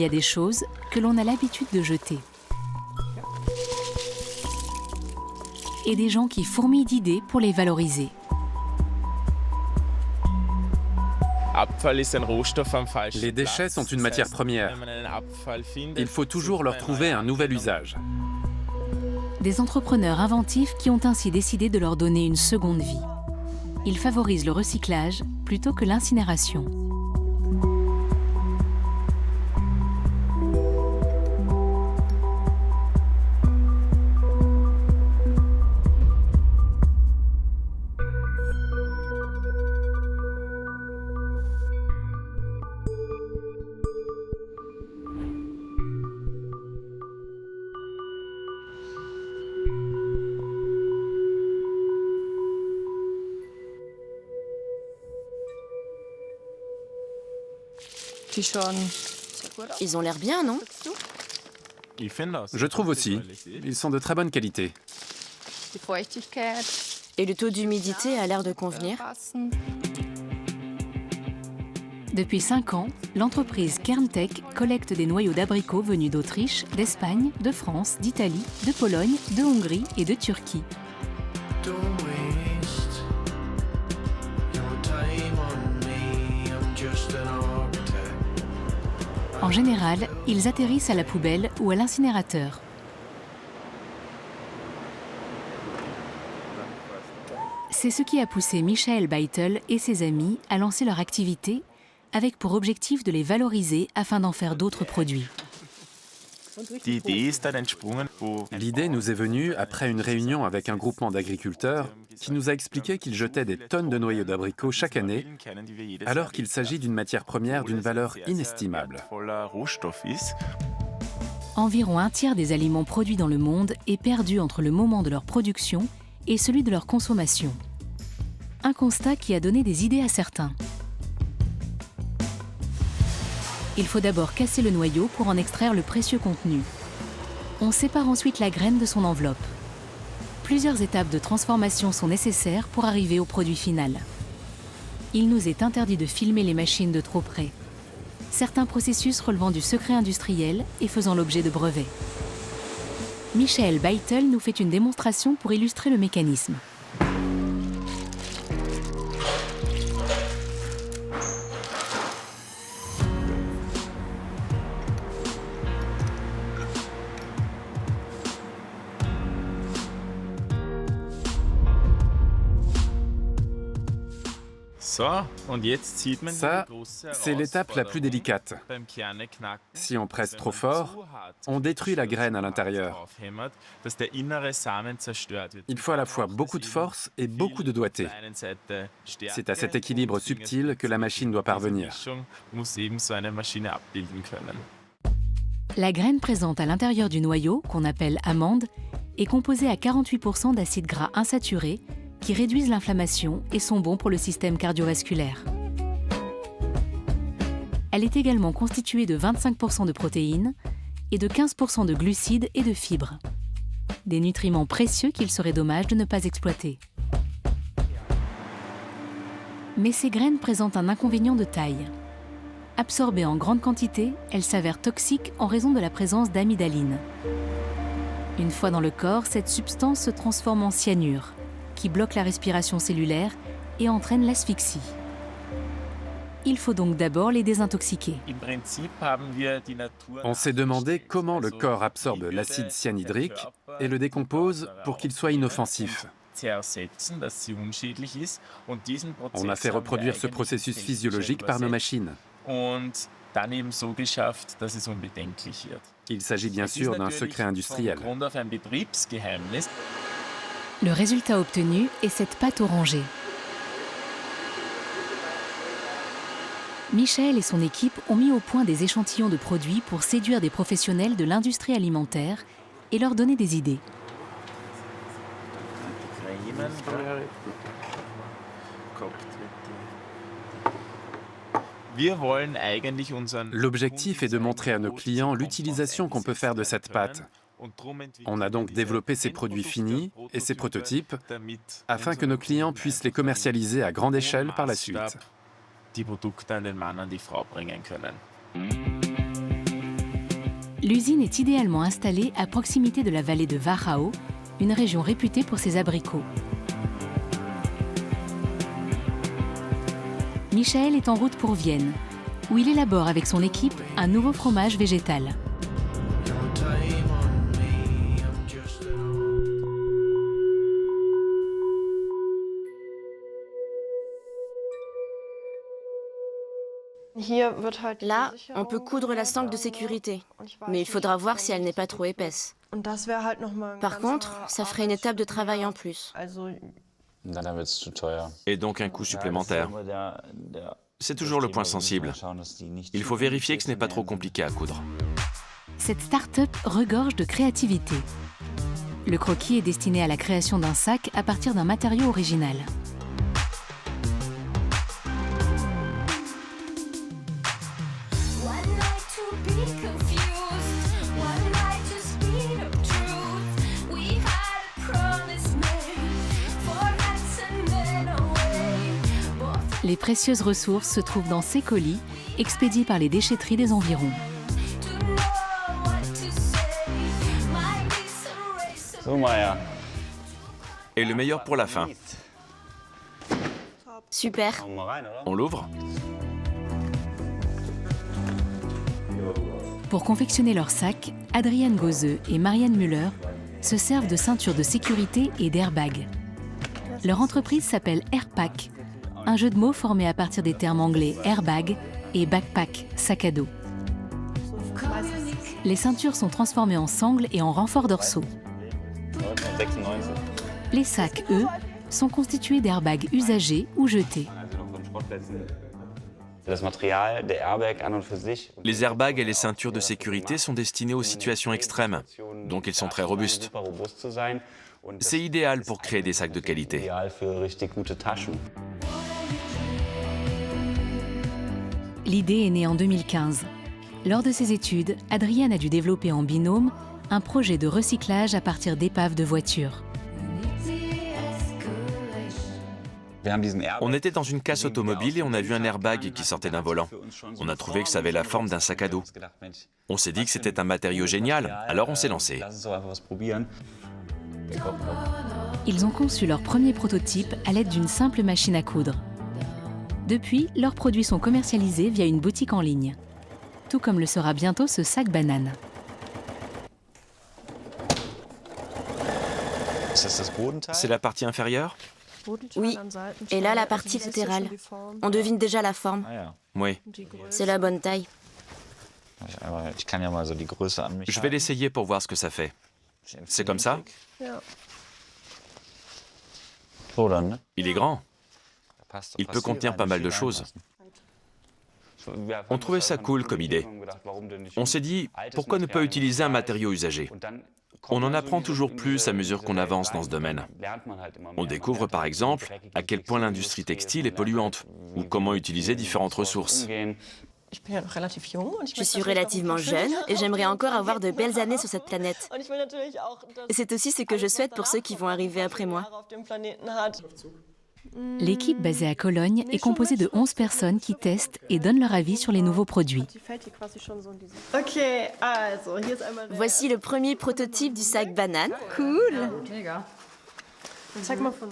y a des choses que l'on a l'habitude de jeter. Et des gens qui fourmillent d'idées pour les valoriser. Les déchets sont une matière première. Il faut toujours leur trouver un nouvel usage. Des entrepreneurs inventifs qui ont ainsi décidé de leur donner une seconde vie. Ils favorisent le recyclage plutôt que l'incinération. Ils ont l'air bien, non? Je trouve aussi. Ils sont de très bonne qualité. Et le taux d'humidité a l'air de convenir. Depuis 5 ans, l'entreprise Kerntech collecte des noyaux d'abricots venus d'Autriche, d'Espagne, de France, d'Italie, de Pologne, de Hongrie et de Turquie. En général, ils atterrissent à la poubelle ou à l'incinérateur. C'est ce qui a poussé Michael Beitel et ses amis à lancer leur activité avec pour objectif de les valoriser afin d'en faire d'autres produits. L'idée nous est venue après une réunion avec un groupement d'agriculteurs qui nous a expliqué qu'ils jetaient des tonnes de noyaux d'abricots chaque année, alors qu'il s'agit d'une matière première d'une valeur inestimable. Environ un tiers des aliments produits dans le monde est perdu entre le moment de leur production et celui de leur consommation. Un constat qui a donné des idées à certains. Il faut d'abord casser le noyau pour en extraire le précieux contenu. On sépare ensuite la graine de son enveloppe. Plusieurs étapes de transformation sont nécessaires pour arriver au produit final. Il nous est interdit de filmer les machines de trop près. Certains processus relevant du secret industriel et faisant l'objet de brevets. Michael Beitel nous fait une démonstration pour illustrer le mécanisme. Ça, c'est l'étape la plus délicate. Si on presse trop fort, on détruit la graine à l'intérieur. Il faut à la fois beaucoup de force et beaucoup de doigté. C'est à cet équilibre subtil que la machine doit parvenir. La graine présente à l'intérieur du noyau, qu'on appelle amande, est composée à 48% d'acides gras insaturés qui réduisent l'inflammation et sont bons pour le système cardiovasculaire. Elle est également constituée de 25% de protéines et de 15% de glucides et de fibres. Des nutriments précieux qu'il serait dommage de ne pas exploiter. Mais ces graines présentent un inconvénient de taille. Absorbées en grande quantité, elles s'avèrent toxiques en raison de la présence d'amidaline. Une fois dans le corps, cette substance se transforme en cyanure, qui bloque la respiration cellulaire et entraîne l'asphyxie. Il faut donc d'abord les désintoxiquer. On s'est demandé comment le corps absorbe l'acide cyanhydrique et le décompose pour qu'il soit inoffensif. On a fait reproduire ce processus physiologique par nos machines. Il s'agit bien sûr d'un secret industriel. Le résultat obtenu est cette pâte orangée. Michael et son équipe ont mis au point des échantillons de produits pour séduire des professionnels de l'industrie alimentaire et leur donner des idées. L'objectif est de montrer à nos clients l'utilisation qu'on peut faire de cette pâte. On a donc développé ces produits finis et ces prototypes afin que nos clients puissent les commercialiser à grande échelle par la suite. L'usine est idéalement installée à proximité de la vallée de Wachau, une région réputée pour ses abricots. Michael est en route pour Vienne, où il élabore avec son équipe un nouveau fromage végétal. Là, on peut coudre la sangle de sécurité, mais il faudra voir si elle n'est pas trop épaisse. Par contre, ça ferait une étape de travail en plus. Et donc un coût supplémentaire. C'est toujours le point sensible. Il faut vérifier que ce n'est pas trop compliqué à coudre. Cette start-up regorge de créativité. Le croquis est destiné à la création d'un sac à partir d'un matériau original. Les précieuses ressources se trouvent dans ces colis, expédiés par les déchetteries des environs. Et le meilleur pour la fin. Super. On l'ouvre? Pour confectionner leurs sacs, Adrian Gozeux et Marianne Müller se servent de ceintures de sécurité et d'airbags. Leur entreprise s'appelle Airpack, un jeu de mots formé à partir des termes anglais airbag et backpack, sac à dos. Les ceintures sont transformées en sangles et en renforts dorsaux. Les sacs, eux, sont constitués d'airbags usagés ou jetés. Les airbags et les ceintures de sécurité sont destinés aux situations extrêmes, donc ils sont très robustes. C'est idéal pour créer des sacs de qualité. L'idée est née en 2015. Lors de ses études, Adrian a dû développer en binôme un projet de recyclage à partir d'épaves de voitures. On était dans une casse automobile et on a vu un airbag qui sortait d'un volant. On a trouvé que ça avait la forme d'un sac à dos. On s'est dit que c'était un matériau génial, alors on s'est lancé. Ils ont conçu leur premier prototype à l'aide d'une simple machine à coudre. Depuis, leurs produits sont commercialisés via une boutique en ligne. Tout comme le sera bientôt ce sac banane. C'est la partie inférieure? Oui, et là la partie latérale. On devine déjà la forme. Oui. C'est la bonne taille. Je vais l'essayer pour voir ce que ça fait. C'est comme ça? Il est grand. Il peut contenir pas mal de choses. On trouvait ça cool comme idée. On s'est dit, pourquoi ne pas utiliser un matériau usagé? On en apprend toujours plus à mesure qu'on avance dans ce domaine. On découvre par exemple à quel point l'industrie textile est polluante ou comment utiliser différentes ressources. Je suis relativement jeune et j'aimerais encore avoir de belles années sur cette planète. C'est aussi ce que je souhaite pour ceux qui vont arriver après moi. L'équipe basée à Cologne est composée de 11 personnes qui testent et donnent leur avis sur les nouveaux produits. Voici le premier prototype du sac banane. Cool.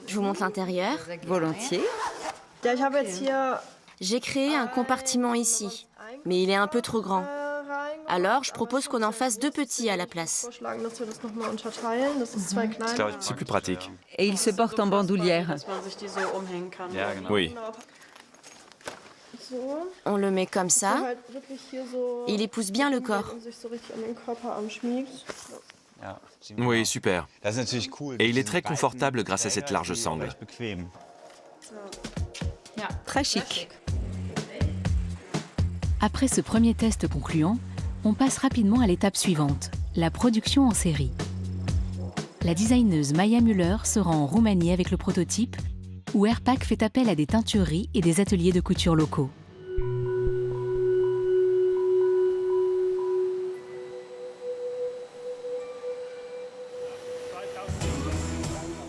Je vous montre l'intérieur. Volontiers. J'ai créé un compartiment ici, mais il est un peu trop grand. Alors, je propose qu'on en fasse 2 petits à la place. C'est plus pratique. Et il se porte en bandoulière. Oui. On le met comme ça. Il épouse bien le corps. Oui, super. Et il est très confortable grâce à cette large sangle. Très chic. Après ce premier test concluant, on passe rapidement à l'étape suivante, la production en série. La designeuse Maya Müller se rend en Roumanie avec le prototype, où Airpack fait appel à des teintureries et des ateliers de couture locaux.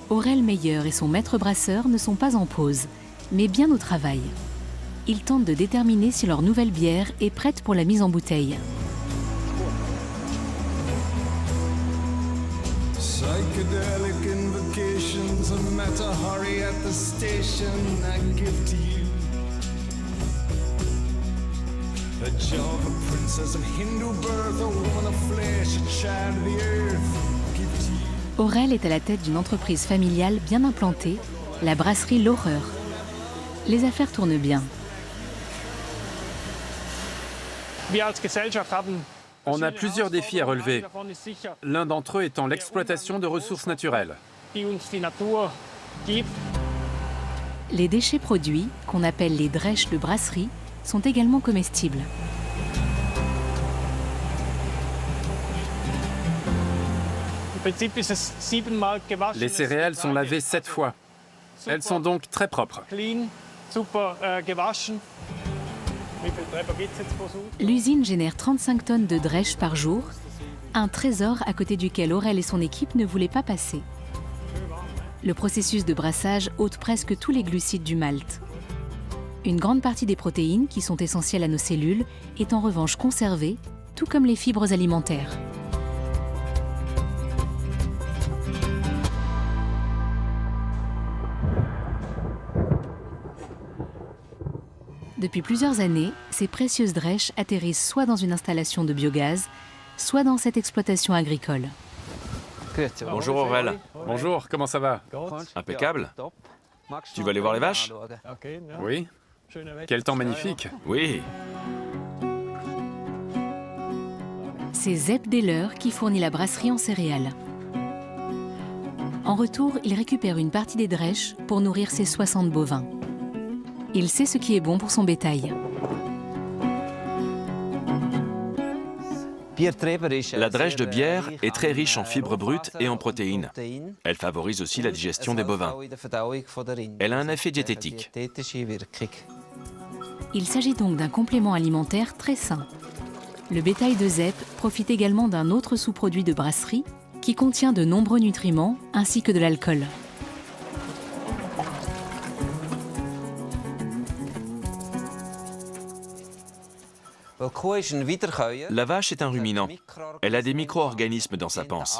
Aurel Meyer et son maître brasseur ne sont pas en pause, mais bien au travail. Ils tentent de déterminer si leur nouvelle bière est prête pour la mise en bouteille. psychedelic invocations, a Mata Hari at the station. I give to you the Java princess of Hindu birth, a woman of flesh, a child of the earth. Give to you. Aurel est à la tête d'une entreprise familiale bien implantée, la brasserie L'Horreur. Les affaires tournent bien. On a plusieurs défis à relever, l'un d'entre eux étant l'exploitation de ressources naturelles. Les déchets produits, qu'on appelle les drèches de brasserie, sont également comestibles. Les céréales sont lavées 7 fois. Elles sont donc très propres. L'usine génère 35 tonnes de drèches par jour, un trésor à côté duquel Aurel et son équipe ne voulaient pas passer. Le processus de brassage ôte presque tous les glucides du malt. Une grande partie des protéines, qui sont essentielles à nos cellules, est en revanche conservée, tout comme les fibres alimentaires. Depuis plusieurs années, ces précieuses drèches atterrissent soit dans une installation de biogaz, soit dans cette exploitation agricole. Bonjour Aurel. Bonjour, comment ça va? Impeccable. Tu vas aller voir les vaches? Oui. Quel temps magnifique. Oui. C'est Zep Deller qui fournit la brasserie en céréales. En retour, il récupère une partie des drèches pour nourrir ses 60 bovins. Il sait ce qui est bon pour son bétail. La drèche de bière est très riche en fibres brutes et en protéines. Elle favorise aussi la digestion des bovins. Elle a un effet diététique. Il s'agit donc d'un complément alimentaire très sain. Le bétail de Zep profite également d'un autre sous-produit de brasserie qui contient de nombreux nutriments ainsi que de l'alcool. La vache est un ruminant. Elle a des micro-organismes dans sa panse.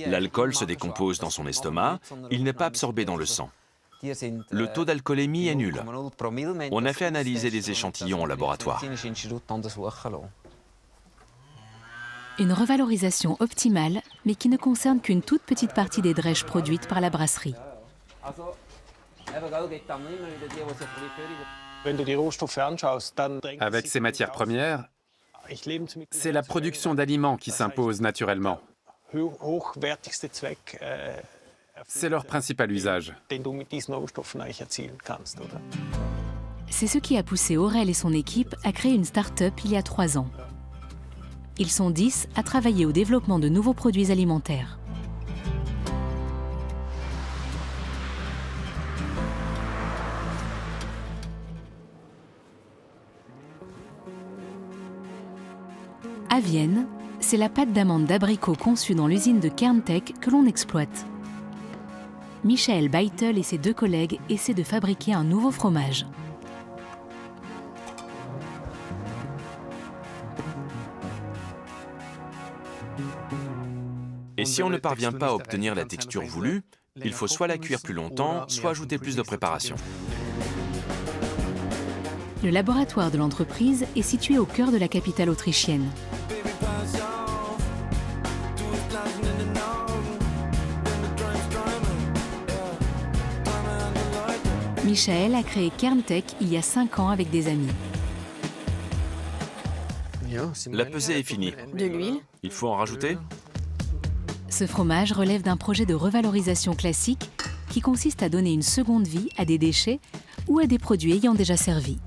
L'alcool se décompose dans son estomac, il n'est pas absorbé dans le sang. Le taux d'alcoolémie est nul. On a fait analyser des échantillons en laboratoire. Une revalorisation optimale, mais qui ne concerne qu'une toute petite partie des drèches produites par la brasserie. Avec ces matières premières, c'est la production d'aliments qui s'impose naturellement. C'est leur principal usage. C'est ce qui a poussé Aurel et son équipe à créer une start-up il y a 3 ans. Ils sont 10 à travailler au développement de nouveaux produits alimentaires. À Vienne, c'est la pâte d'amande d'abricot conçue dans l'usine de Kerntech que l'on exploite. Michael Beitel et ses 2 collègues essaient de fabriquer un nouveau fromage. Et si on ne parvient pas à obtenir la texture voulue, il faut soit la cuire plus longtemps, soit ajouter plus de préparation. Le laboratoire de l'entreprise est situé au cœur de la capitale autrichienne. Michael a créé Kerntech il y a 5 ans avec des amis. La pesée est finie. De l'huile? Il faut en rajouter? Ce fromage relève d'un projet de revalorisation classique qui consiste à donner une seconde vie à des déchets ou à des produits ayant déjà servi.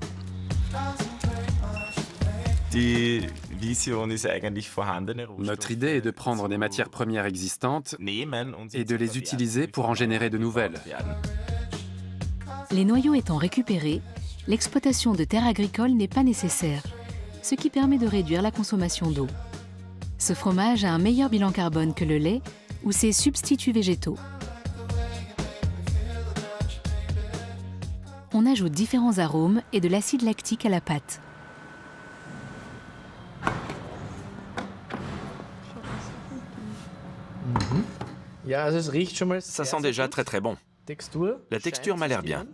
Notre idée est de prendre des matières premières existantes et de les utiliser pour en générer de nouvelles. Les noyaux étant récupérés, l'exploitation de terres agricoles n'est pas nécessaire, ce qui permet de réduire la consommation d'eau. Ce fromage a un meilleur bilan carbone que le lait ou ses substituts végétaux. On ajoute différents arômes et de l'acide lactique à la pâte. Ça sent déjà très très bon. La texture m'a l'air bien.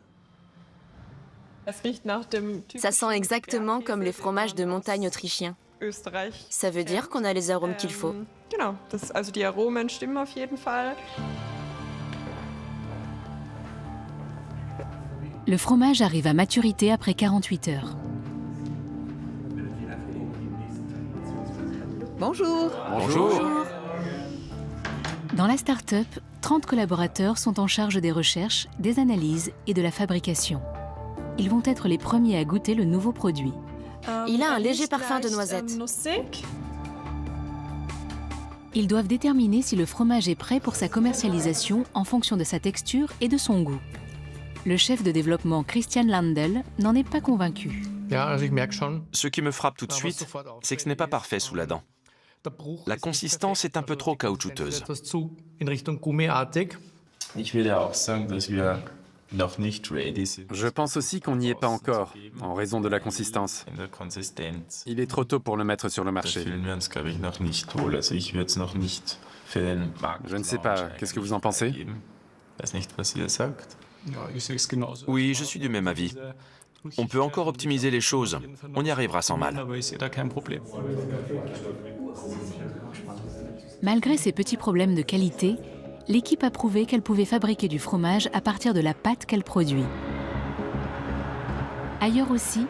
Ça sent exactement comme les fromages de montagne autrichiens. Ça veut dire qu'on a les arômes qu'il faut. Le fromage arrive à maturité après 48 heures. Bonjour. Bonjour. Dans la start-up, 30 collaborateurs sont en charge des recherches, des analyses et de la fabrication. Ils vont être les premiers à goûter le nouveau produit. Il a un léger parfum de noisette. Ils doivent déterminer si le fromage est prêt pour sa commercialisation en fonction de sa texture et de son goût. Le chef de développement Christian Landel n'en est pas convaincu. Ce qui me frappe tout de suite, c'est que ce n'est pas parfait sous la dent. La consistance est un peu trop caoutchouteuse. Je pense aussi qu'on n'y est pas encore, en raison de la consistance. Il est trop tôt pour le mettre sur le marché. Je ne sais pas, qu'est-ce que vous en pensez? Oui, je suis du même avis. On peut encore optimiser les choses. On y arrivera sans mal. Malgré ces petits problèmes de qualité, l'équipe a prouvé qu'elle pouvait fabriquer du fromage à partir de la pâte qu'elle produit. Ailleurs aussi,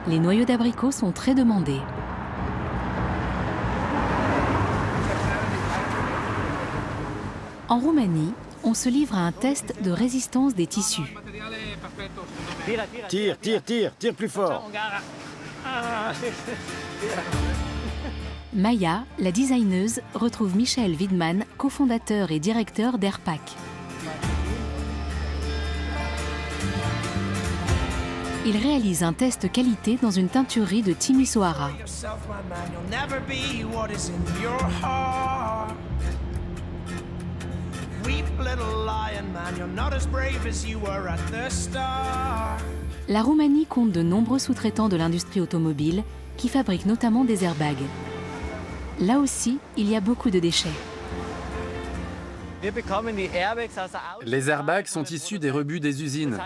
les noyaux d'abricot sont très demandés. En Roumanie, on se livre à un test de résistance des tissus. Tire plus fort. Maya, la designeuse, retrouve Michael Widman, cofondateur et directeur d'Airpac. Il réalise un test qualité dans une teinturerie de Timisoara. La Roumanie compte de nombreux sous-traitants de l'industrie automobile qui fabriquent notamment des airbags. Là aussi, il y a beaucoup de déchets. Les airbags sont issus des rebuts des usines.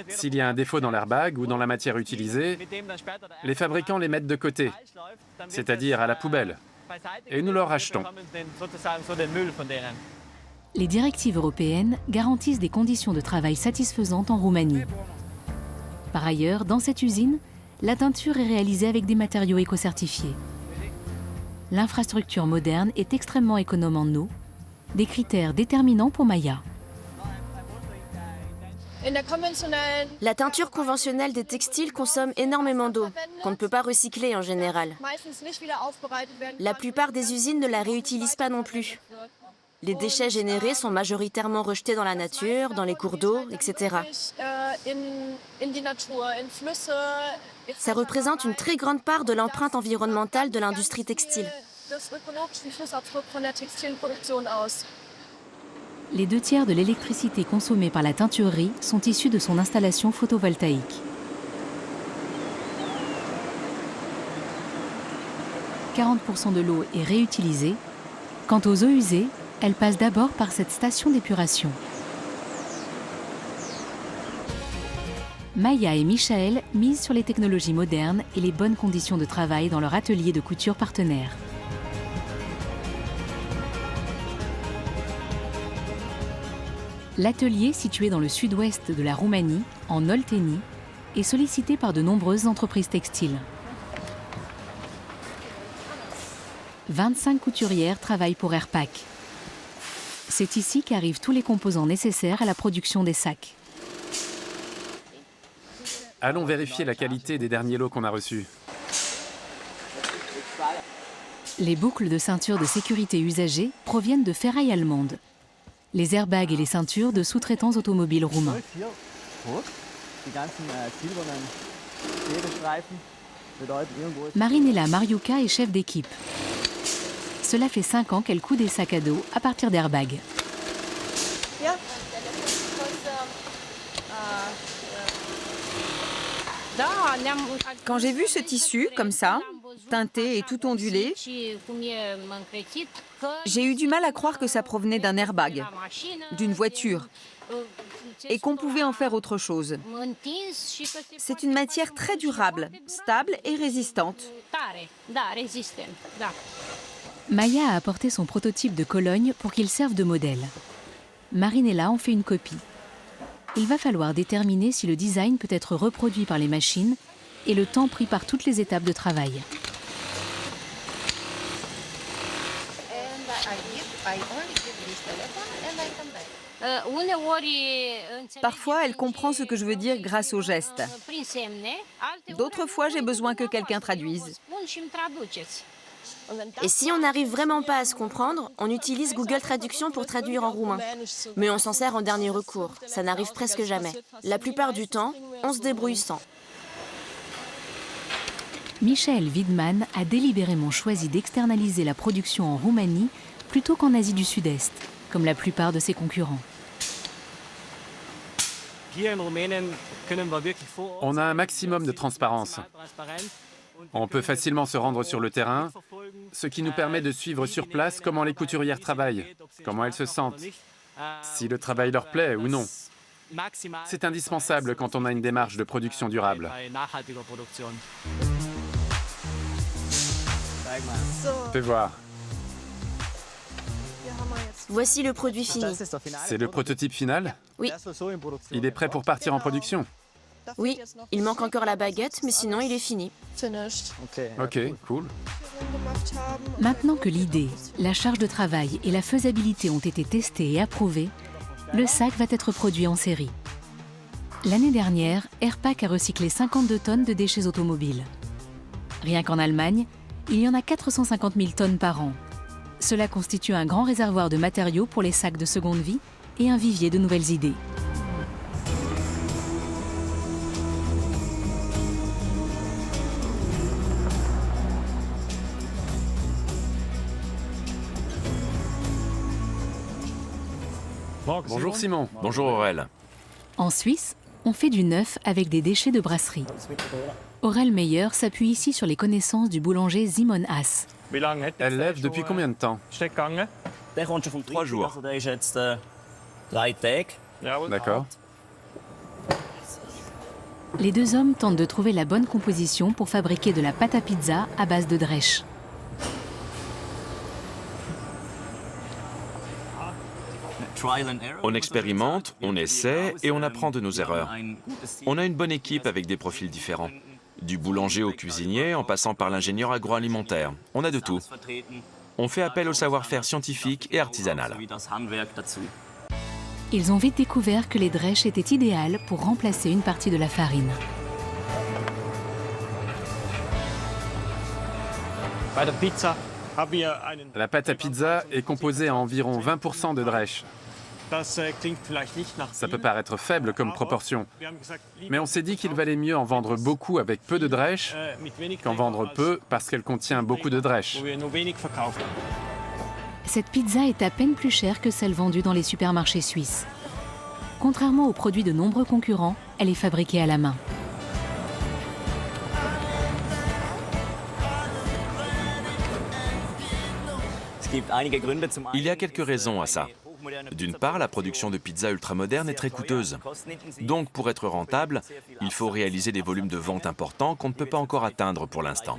S'il y a un défaut dans l'airbag ou dans la matière utilisée, les fabricants les mettent de côté, c'est-à-dire à la poubelle, et nous leur rachetons. Les directives européennes garantissent des conditions de travail satisfaisantes en Roumanie. Par ailleurs, dans cette usine, la teinture est réalisée avec des matériaux éco-certifiés. L'infrastructure moderne est extrêmement économe en eau, des critères déterminants pour Maya. La teinture conventionnelle des textiles consomme énormément d'eau, qu'on ne peut pas recycler en général. La plupart des usines ne la réutilisent pas non plus. Les déchets générés sont majoritairement rejetés dans la nature, dans les cours d'eau, etc. Ça représente une très grande part de l'empreinte environnementale de l'industrie textile. Les 2 tiers de l'électricité consommée par la teinturerie sont issus de son installation photovoltaïque. 40% de l'eau est réutilisée. Quant aux eaux usées, elles passent d'abord par cette station d'épuration. Maya et Michael misent sur les technologies modernes et les bonnes conditions de travail dans leur atelier de couture partenaire. L'atelier, situé dans le sud-ouest de la Roumanie, en Olteni, est sollicité par de nombreuses entreprises textiles. 25 couturières travaillent pour Airpac. C'est ici qu'arrivent tous les composants nécessaires à la production des sacs. Allons vérifier la qualité des derniers lots qu'on a reçus. Les boucles de ceinture de sécurité usagées proviennent de ferraille allemande. Les airbags et les ceintures de sous-traitants automobiles roumains. Marinella Mariuca est chef d'équipe. Cela fait 5 ans qu'elle coud des sacs à dos à partir d'airbags. Quand j'ai vu ce tissu, comme ça, teinté et tout ondulé. J'ai eu du mal à croire que ça provenait d'un airbag, d'une voiture, et qu'on pouvait en faire autre chose. C'est une matière très durable, stable et résistante. Maya a apporté son prototype de Cologne pour qu'il serve de modèle. Marinella en fait une copie. Il va falloir déterminer si le design peut être reproduit par les machines et le temps pris par toutes les étapes de travail. Parfois, elle comprend ce que je veux dire grâce aux gestes. D'autres fois, j'ai besoin que quelqu'un traduise. Et si on n'arrive vraiment pas à se comprendre, on utilise Google Traduction pour traduire en roumain. Mais on s'en sert en dernier recours, ça n'arrive presque jamais. La plupart du temps, on se débrouille sans. Michael Widman a délibérément choisi d'externaliser la production en Roumanie plutôt qu'en Asie du Sud-Est, comme la plupart de ses concurrents. On a un maximum de transparence. On peut facilement se rendre sur le terrain, ce qui nous permet de suivre sur place comment les couturières travaillent, comment elles se sentent, si le travail leur plaît ou non. C'est indispensable quand on a une démarche de production durable. Fais voir. Voici le produit fini. C'est le prototype final? Oui. Il est prêt pour partir en production? Oui, il manque encore la baguette, mais sinon il est fini. Ok, cool. Maintenant que l'idée, la charge de travail et la faisabilité ont été testées et approuvées, le sac va être produit en série. L'année dernière, Airpack a recyclé 52 tonnes de déchets automobiles. Rien qu'en Allemagne, il y en a 450 000 tonnes par an. Cela constitue un grand réservoir de matériaux pour les sacs de seconde vie et un vivier de nouvelles idées. Bonjour Simon. Bonjour Aurel. En Suisse, on fait du neuf avec des déchets de brasserie. Aurel Meyer s'appuie ici sur les connaissances du boulanger Simon Haas. Elle lève depuis combien de temps? 3 jours. D'accord. Les deux hommes tentent de trouver la bonne composition pour fabriquer de la pâte à pizza à base de drèche. On expérimente, on essaie et on apprend de nos erreurs. On a une bonne équipe avec des profils différents. Du boulanger au cuisinier, en passant par l'ingénieur agroalimentaire. On a de tout. On fait appel au savoir-faire scientifique et artisanal. Ils ont vite découvert que les drèches étaient idéales pour remplacer une partie de la farine. La pâte à pizza est composée à environ 20% de drèche. Ça peut paraître faible comme proportion, mais on s'est dit qu'il valait mieux en vendre beaucoup avec peu de drèche qu'en vendre peu parce qu'elle contient beaucoup de drèche. Cette pizza est à peine plus chère que celle vendue dans les supermarchés suisses. Contrairement aux produits de nombreux concurrents, elle est fabriquée à la main. Il y a quelques raisons à ça. D'une part, la production de pizza ultramoderne est très coûteuse. Donc, pour être rentable, il faut réaliser des volumes de vente importants qu'on ne peut pas encore atteindre pour l'instant.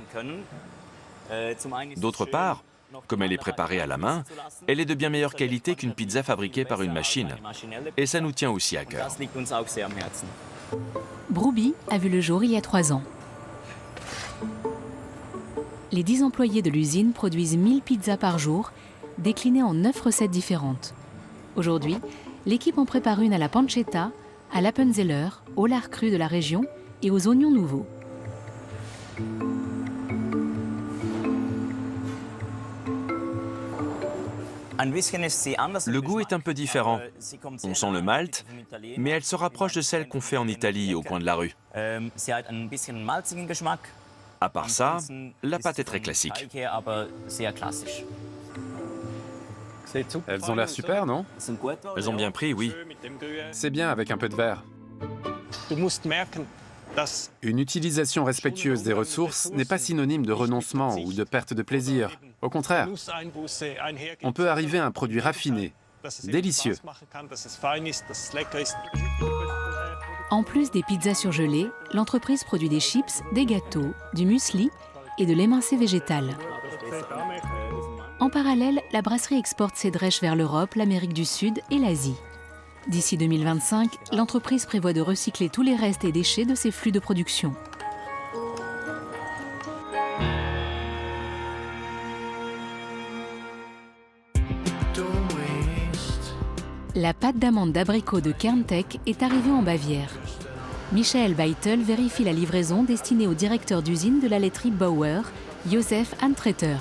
D'autre part, comme elle est préparée à la main, elle est de bien meilleure qualité qu'une pizza fabriquée par une machine. Et ça nous tient aussi à cœur. Broubi a vu le jour il y a 3 ans. Les 10 employés de l'usine produisent 1000 pizzas par jour, déclinées en 9 recettes différentes. Aujourd'hui, l'équipe en prépare une à la pancetta, à l'appenzeller, au lard cru de la région et aux oignons nouveaux. Le goût est un peu différent. On sent le malt, mais elle se rapproche de celle qu'on fait en Italie, au coin de la rue. À part ça, la pâte est très classique. Elles ont l'air super, non? Elles ont bien pris, oui. C'est bien avec un peu de verre. Une utilisation respectueuse des ressources n'est pas synonyme de renoncement ou de perte de plaisir. Au contraire, on peut arriver à un produit raffiné, délicieux. En plus des pizzas surgelées, l'entreprise produit des chips, des gâteaux, du muesli et de l'émincé végétal. En parallèle, la brasserie exporte ses drèches vers l'Europe, l'Amérique du Sud et l'Asie. D'ici 2025, l'entreprise prévoit de recycler tous les restes et déchets de ses flux de production. La pâte d'amande d'abricot de Kerntech est arrivée en Bavière. Michael Weitel vérifie la livraison destinée au directeur d'usine de la laiterie Bauer, Josef Antreter.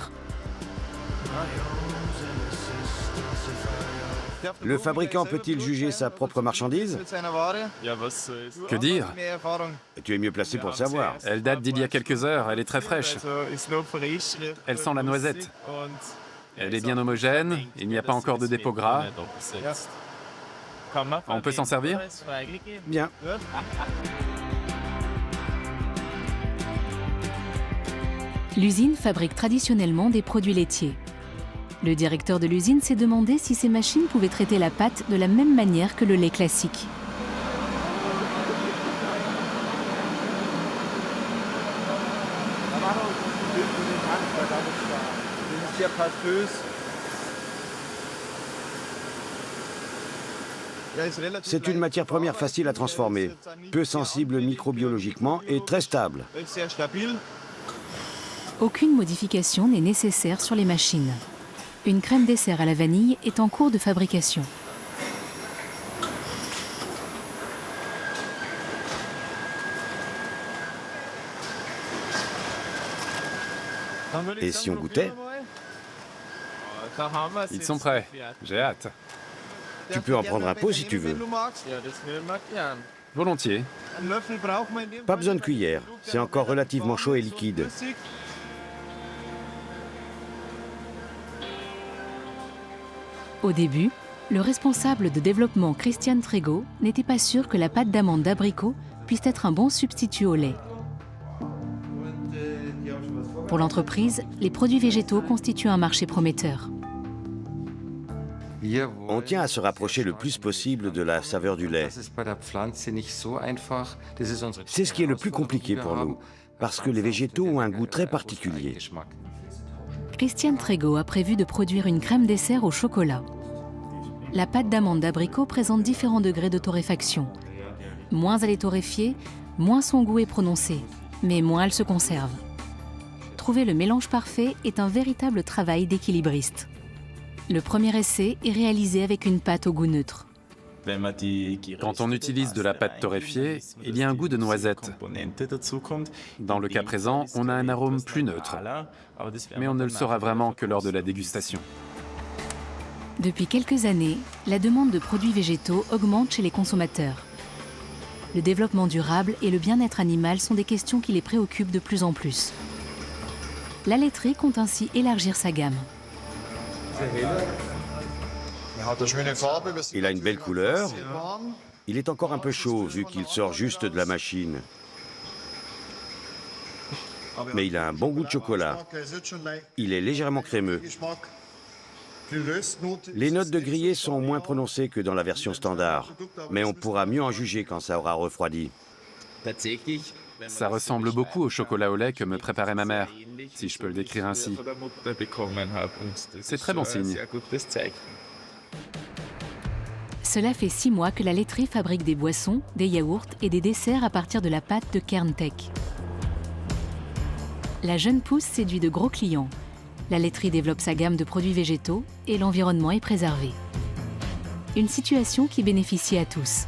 Le fabricant peut-il juger sa propre marchandise? Que dire? Tu es mieux placé pour le savoir. Elle date d'il y a quelques heures, elle est très fraîche. Elle sent la noisette. Elle est bien homogène, il n'y a pas encore de dépôt gras. On peut s'en servir? Bien. L'usine fabrique traditionnellement des produits laitiers. Le directeur de l'usine s'est demandé si ces machines pouvaient traiter la pâte de la même manière que le lait classique. C'est une matière première facile à transformer, peu sensible microbiologiquement et très stable. Aucune modification n'est nécessaire sur les machines. Une crème dessert à la vanille est en cours de fabrication. Et si on goûtait? Ils sont prêts, j'ai hâte. Tu peux en prendre un pot si tu veux. Volontiers. Pas besoin de cuillère, c'est encore relativement chaud et liquide. Au début, le responsable de développement Christian Trego n'était pas sûr que la pâte d'amande d'abricot puisse être un bon substitut au lait. Pour l'entreprise, les produits végétaux constituent un marché prometteur. On tient à se rapprocher le plus possible de la saveur du lait. C'est ce qui est le plus compliqué pour nous, parce que les végétaux ont un goût très particulier. Christian Trego a prévu de produire une crème dessert au chocolat. La pâte d'amande d'abricot présente différents degrés de torréfaction. Moins elle est torréfiée, moins son goût est prononcé, mais moins elle se conserve. Trouver le mélange parfait est un véritable travail d'équilibriste. Le premier essai est réalisé avec une pâte au goût neutre. Quand on utilise de la pâte torréfiée, il y a un goût de noisette. Dans le cas présent, on a un arôme plus neutre, mais on ne le saura vraiment que lors de la dégustation. Depuis quelques années, la demande de produits végétaux augmente chez les consommateurs. Le développement durable et le bien-être animal sont des questions qui les préoccupent de plus en plus. La laiterie compte ainsi élargir sa gamme. Il a une belle couleur. Il est encore un peu chaud vu qu'il sort juste de la machine. Mais il a un bon goût de chocolat. Il est légèrement crémeux. Les notes de grillé sont moins prononcées que dans la version standard, mais on pourra mieux en juger quand ça aura refroidi. Ça ressemble beaucoup au chocolat au lait que me préparait ma mère, si je peux le décrire ainsi. C'est très bon signe. Cela fait 6 mois que la laiterie fabrique des boissons, des yaourts et des desserts à partir de la pâte de Kerntech. La jeune pousse séduit de gros clients. La laiterie développe sa gamme de produits végétaux et l'environnement est préservé. Une situation qui bénéficie à tous.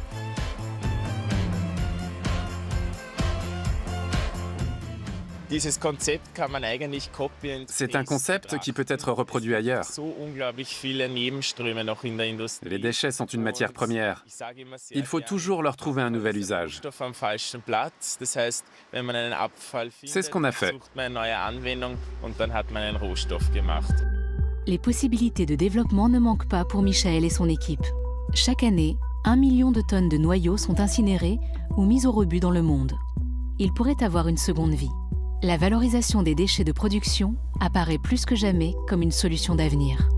C'est un concept qui peut être reproduit ailleurs. Les déchets sont une matière première. Il faut toujours leur trouver un nouvel usage. C'est ce qu'on a fait. Les possibilités de développement ne manquent pas pour Michael et son équipe. Chaque année, 1 million de tonnes de noyaux sont incinérées ou mises au rebut dans le monde. il pourrait avoir une seconde vie. La valorisation des déchets de production apparaît plus que jamais comme une solution d'avenir.